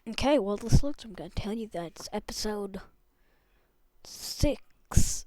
Okay, well, this looks, I'm gonna tell you that it's episode 6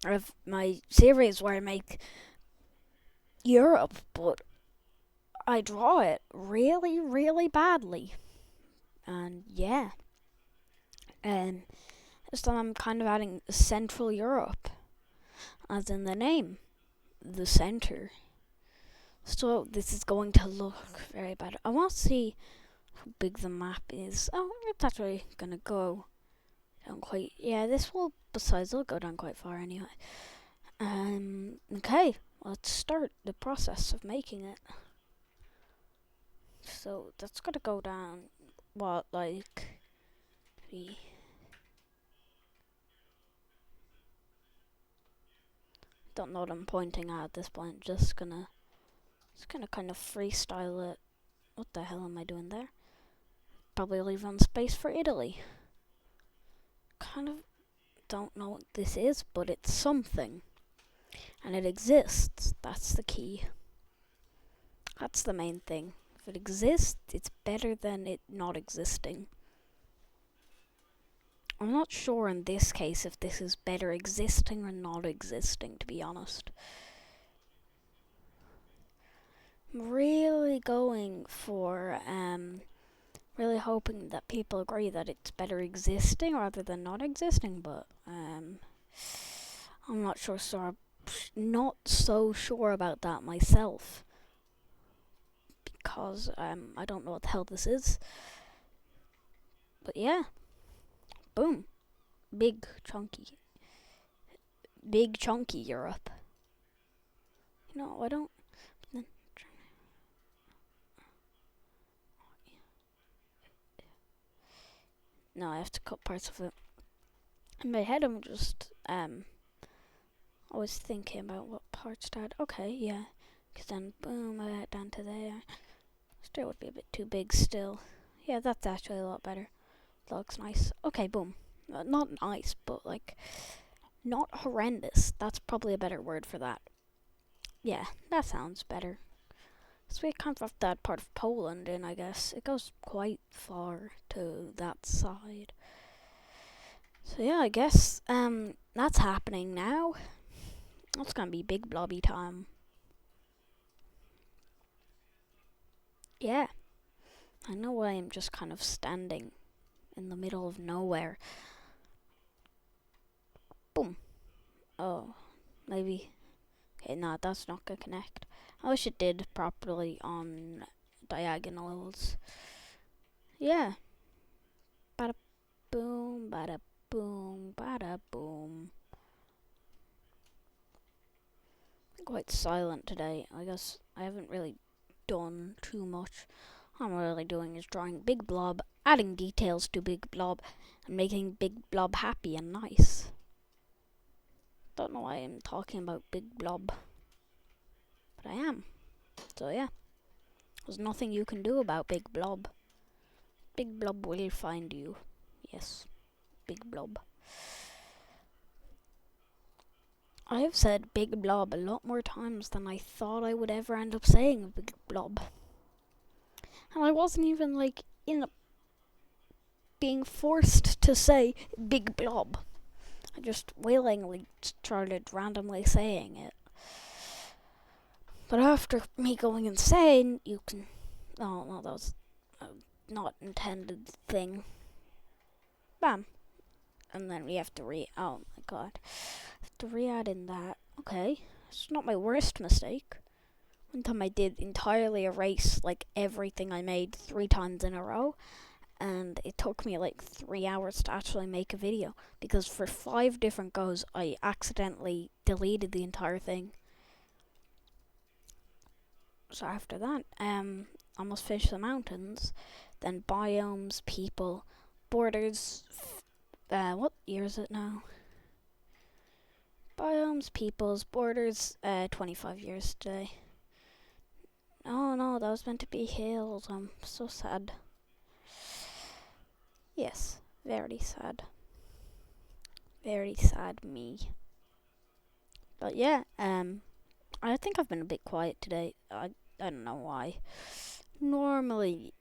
of my series where I make Europe, but I draw it really, really badly. And yeah, and this time I'm kind of adding Central Europe, as in the name, the center. So this is going to look very bad. I want to see how big the map is. Oh, it's actually gonna go down quite. Yeah, this will. Besides, it'll go down quite far anyway. Okay, let's start the process of making it. So that's gonna go down. What, like three? Don't know what I'm pointing at this point. Just gonna kind of freestyle it. What the hell am I doing there? Probably leave on space for Italy. Kind of don't know what this is, but it's something. And it exists. That's the key. That's the main thing. If it exists, it's better than it not existing. I'm not sure in this case if this is better existing or not existing, to be honest. I'm really going for, really hoping that people agree that it's better existing rather than not existing, but, I'm not so sure about that myself. Because, I don't know what the hell this is. But yeah, boom. Big chunky Europe. No, I don't. No, I have to cut parts of it. In my head, I'm just always thinking about what parts to add. Okay, yeah, because then boom, I add down to there. Still would be a bit too big still. Yeah, that's actually a lot better. That looks nice. Okay, boom. Not nice, but like not horrendous. That's probably a better word for that. Yeah, that sounds better. So we kind of have that part of Poland in, I guess. It goes quite far to that side. So yeah, I guess that's happening now. It's gonna be big blobby time. Yeah, I know I am just kind of standing in the middle of nowhere. Boom. Oh, maybe. Okay, no, that's not gonna connect. I wish it did properly on diagonals. Yeah. Bada boom, bada boom, bada boom. Quite silent today. I guess I haven't really done too much. All I'm really doing is drawing Big Blob, adding details to Big Blob, and making Big Blob happy and nice. Don't know why I'm talking about Big Blob, but I am. So yeah, there's nothing you can do about Big Blob. Big Blob will find you. Yes, Big Blob. I have said Big Blob a lot more times than I thought I would ever end up saying Big Blob. And I wasn't even like being forced to say Big Blob. I just willingly started randomly saying it. But after me going insane, you can. Oh, no, that was a not intended thing. Bam. And then we have to Oh my god. Have to re add in that. Okay. It's not my worst mistake. One time I did entirely erase like everything I made 3 times in a row. And it took me like 3 hours to actually make a video because for 5 different goes I accidentally deleted the entire thing. So after that, almost finished the mountains, then biomes, people, borders. What year is it now? Biomes, peoples, borders. 25 years today. Oh no, that was meant to be hills. I'm so sad. Yes, very sad. Very sad me. But yeah, I think I've been a bit quiet today. I don't know why. Normally,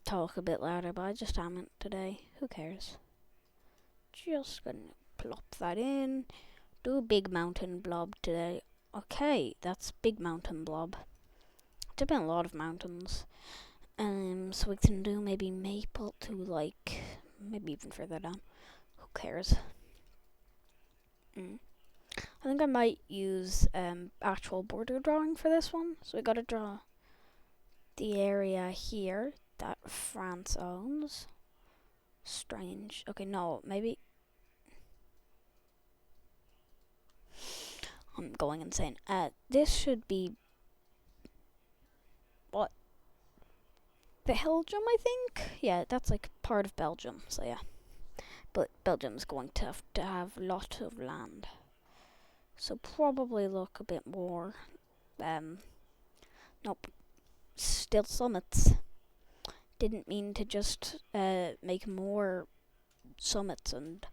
talk a bit louder, but I just haven't today. Who cares? Just gonna plop that in. Do a big mountain blob today. Okay, that's big mountain blob. There's been a lot of mountains. So we can do maybe maple to like, maybe even further down. Who cares? I think I might use actual border drawing for this one. So we gotta draw the area here that France owns. Strange. Okay, no, maybe. I'm going insane. This should be what? Belgium, I think? Yeah, that's like part of Belgium, so yeah. But Belgium's going to have a lot of land. So probably look a bit more, nope, still summits. Didn't mean to just make more summits, and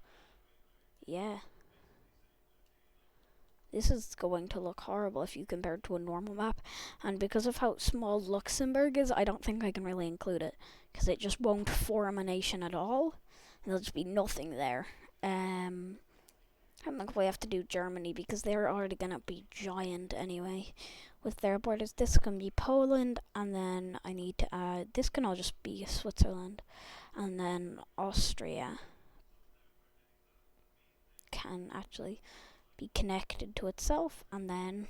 yeah. This is going to look horrible if you compare it to a normal map. And because of how small Luxembourg is, I don't think I can really include it. Because it just won't form a nation at all. And there'll just be nothing there. I don't think we have to do Germany because they're already going to be giant anyway. With their borders, this can be Poland. And then I need to add, this can all just be Switzerland. And then Austria can actually be connected to itself, and then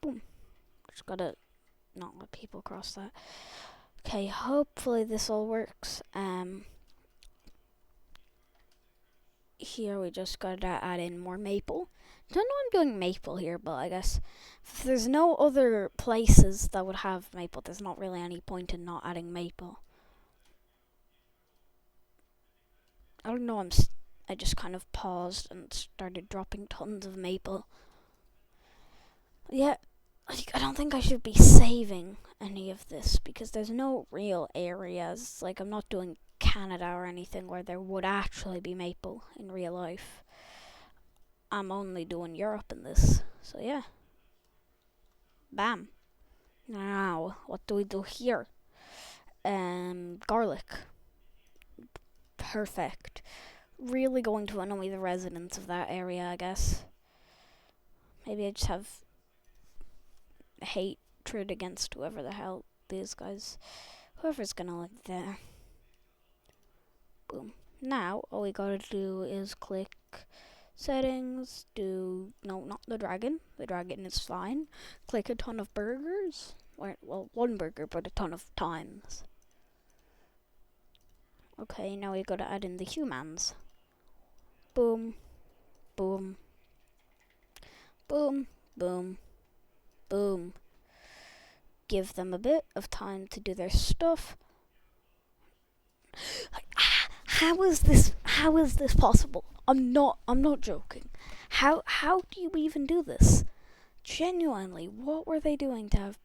boom. Just gotta not let people cross that. Okay, hopefully this all works. Here we just gotta add in more maple. Don't know I'm doing maple here, but I guess if there's no other places that would have maple, there's not really any point in not adding maple. I don't know, I just kind of paused and started dropping tons of maple. Yeah, I don't think I should be saving any of this because there's no real areas. Like, I'm not doing Canada or anything where there would actually be maple in real life. I'm only doing Europe in this. So, yeah. Bam. Now, what do we do here? Garlic. Perfect. Really going to annoy the residents of that area, I guess. Maybe I just have hatred against whoever the hell these guys, whoever's gonna live there. Boom. Now all we gotta do is click settings, no, not the dragon is fine. Click a ton of burgers, well, one burger but a ton of times. Okay, now we gotta add in the humans. Boom, boom, boom, boom, boom. Give them a bit of time to do their stuff. How is this possible? I'm not joking. How do you even do this? Genuinely, what were they doing to have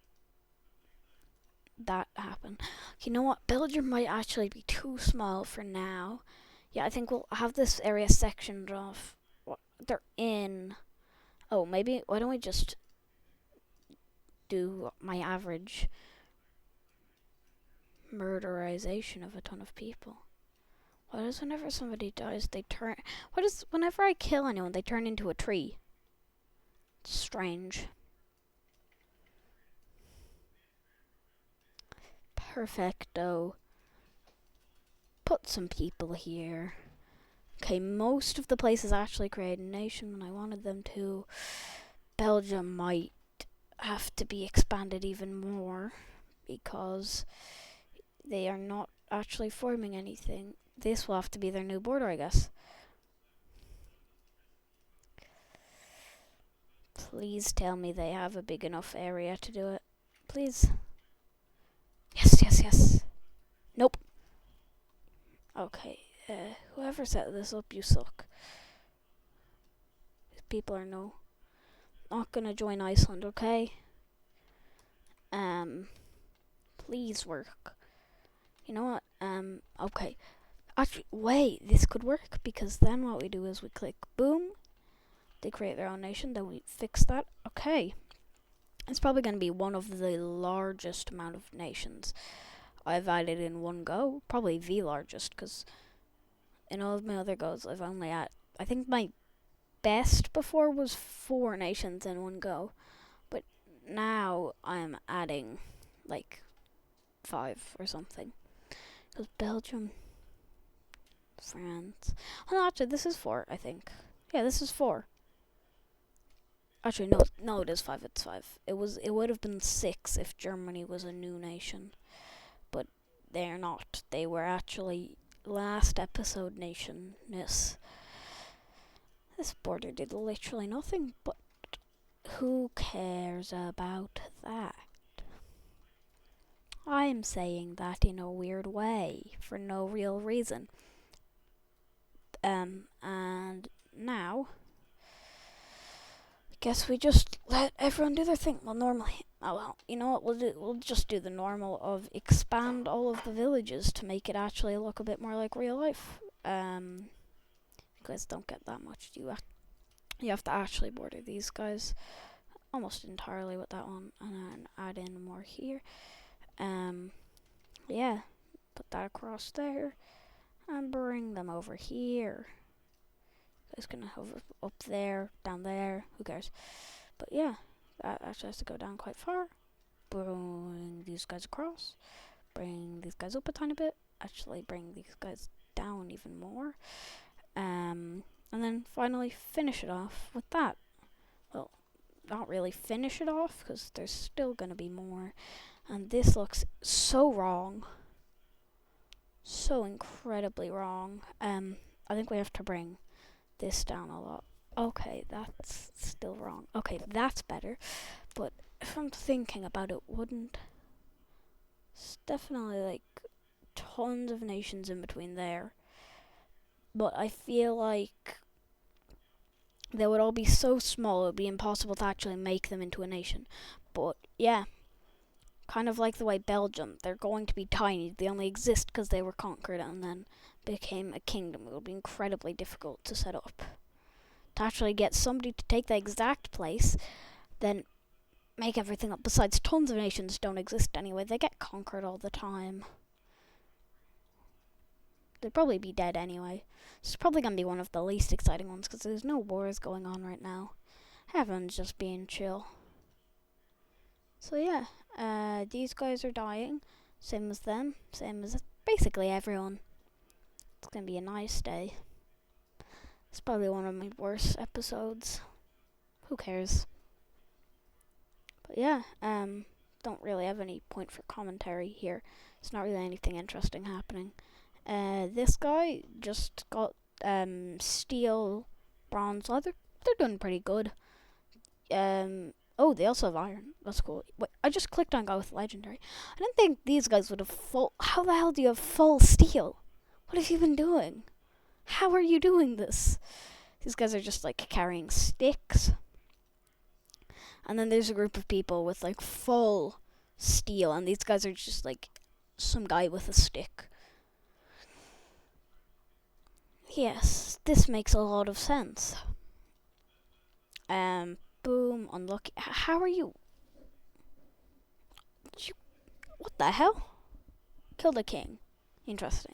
that happen? You know what? Belgium might actually be too small for now. Yeah, I think we'll have this area sectioned off. They're in. Oh, maybe, why don't we just do my average murderization of a ton of people? What is whenever somebody dies, whenever I kill anyone, they turn into a tree? It's strange. Perfecto. Put some people here. Okay, most of the places actually created a nation when I wanted them to. Belgium might have to be expanded even more because they are not actually forming anything. This will have to be their new border, I guess. Please tell me they have a big enough area to do it. Please. Yes. Nope. Okay, whoever set this up, you suck. These people are not gonna join Iceland, okay? Please work. You know what? Okay. Actually, wait, this could work because then what we do is we click boom. They create their own nation, then we fix that. Okay. It's probably going to be one of the largest amount of nations. I've added in one go. Probably the largest, because in all of my other goes, I've only had. I think my best before was 4 nations in one go, but now I'm adding like 5 or something. Because Belgium, France. Oh, no, actually, this is 4, I think. Yeah, this is 4. Actually, no, it is 5. It's 5. It would have been 6 if Germany was a new nation, but they're not. They were actually last episode nationness. This border did literally nothing, but who cares about that? I'm saying that in a weird way for no real reason. And now, I guess we just let everyone do their thing. Well, normally, you know what we'll just do the normal of expand all of the villages to make it actually look a bit more like real life. You guys don't get that much. You have to actually border these guys almost entirely with that one, and then add in more here. Yeah, put that across there, and bring them over here. It's gonna hover up there, down there, who cares? But yeah, that actually has to go down quite far. Bring these guys across, bring these guys up a tiny bit, actually bring these guys down even more. And then finally finish it off with that. Well, not really finish it off, because there's still gonna be more. And this looks so wrong. So incredibly wrong. I think we have to bring this down a lot. Okay, that's still wrong. Okay, that's better. But if I'm thinking about it, wouldn't... It's definitely like tons of nations in between there. But I feel like they would all be so small it would be impossible to actually make them into a nation. But yeah, kind of like the way Belgium, they're going to be tiny. They only exist because they were conquered and then became a kingdom. It will be incredibly difficult to set up. To actually get somebody to take the exact place, then make everything up. Besides, tons of nations don't exist anyway. They get conquered all the time. They'd probably be dead anyway. It's probably going to be one of the least exciting ones because there's no wars going on right now. Everyone's just being chill. So yeah, these guys are dying. Same as them. Same as basically everyone. It's going to be a nice day. It's probably one of my worst episodes. Who cares? But yeah, don't really have any point for commentary here. It's not really anything interesting happening. This guy just got steel, bronze, leather. They're doing pretty good. Oh, they also have iron. That's cool. Wait, I just clicked on go with legendary. I didn't think these guys would have full. How the hell do you have full steel? What have you been doing? How are you doing this? These guys are just like carrying sticks. And then there's a group of people with like full steel, and these guys are just like some guy with a stick. Yes, this makes a lot of sense. Boom, unlucky. How are you? What the hell? Kill the king. Interesting.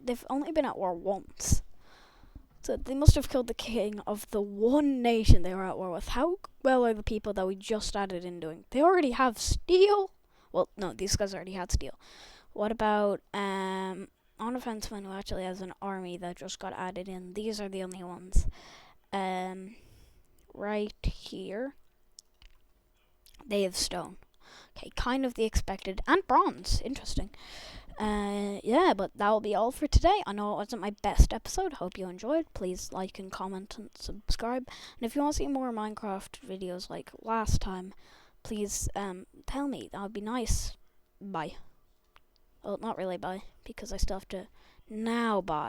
They've only been at war once. So they must have killed the king of the one nation they were at war with. How well are the people that we just added in doing? They already have steel? Well, no, these guys already had steel. What about on offenseman who actually has an army that just got added in? These are the only ones. Right here. They have stone. Okay, kind of the expected. And bronze. Interesting. Yeah, but that will be all for today. I know it wasn't my best episode. Hope you enjoyed. Please like and comment and subscribe. And if you want to see more Minecraft videos like last time, please tell me. That would be nice. Bye. Well, not really bye, because I still have to now bye.